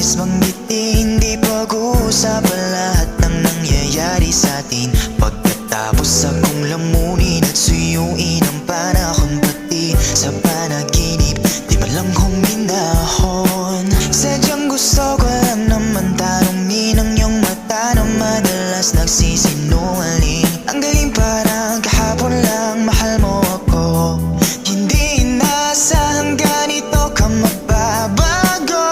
nais banggitin, di pag-uusapan lahat ng nangyayari sa atin. Pagkatapos akong lamunin at suyuin ang panahon, pati sa panaginip di man lang huminahon. Sadyang gusto ko lang naman tanungin ang iyong mata na madalas nagsisinungaling. Ang galing, parang kahapon lang mahal mo ako. Hindi inaasahang ganito ka magbabago.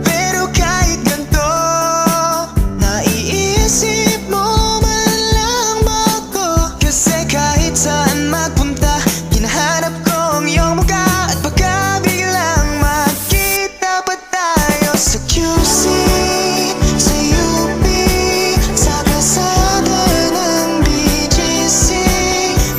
Pero kahit ganito, naiisip mo man lang ba ako? Kasi kahit saan magpunta, hinahanap ko ang iyong mukha. At baka biglang makita pa tayo sa QC, sa UP, sa kalsada ng BGC.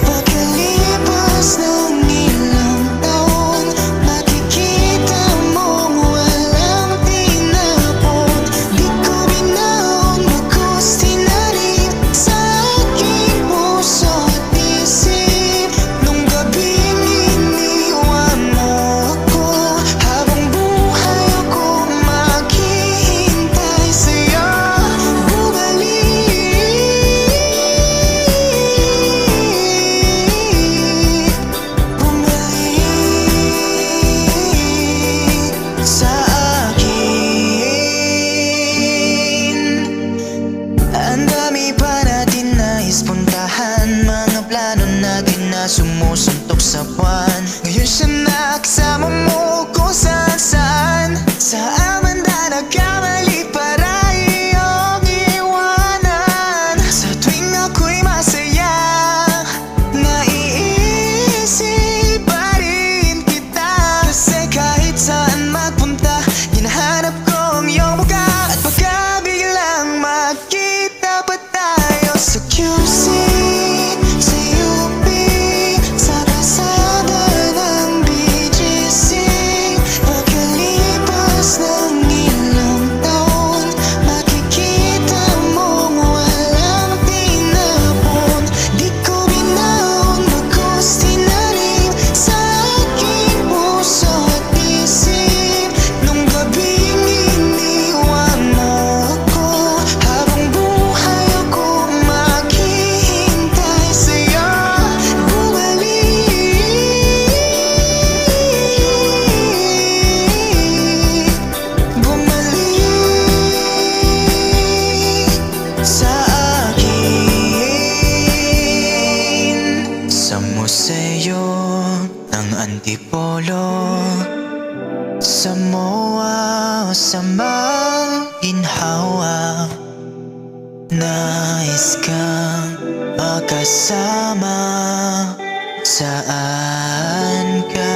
Pagkalipas ng ilang taon, makikita mong walang tinapon. Di ko binaon, bagkus tinanim sa aking puso at isip. Nung gabing iniwan mo ako, habang buhay akong maghihintay sa'yo. Bumalik sa akin. Ang dami pa natin nais puntahan, mga plano natin na sumusuntok sa buwan. Ngayon siya nakasama mo kung saan-saan. Sa amanda nagkamali para iyong iwanan. Sa tuwing ako'y masaya, naiisip pa rin kita. Kasi kahit saan magpunta, hinahanap ko ang iyong mukha. At baka biglang makita pa tayo sa QC, sa UP, sa kalsada ng BGC. Pagkalipas ng ilang taon, makikita mong walang tinapon. Di ko binaon, bagkus tinanim sa aking puso at isip. Nung gabing iniwan mo ako, habang buhay akong maghihintay sa'yo. Bumalik sa akin. Sa museo ng Antipolo, sa MOA o sa maginhawa, nais kang makasama saan ka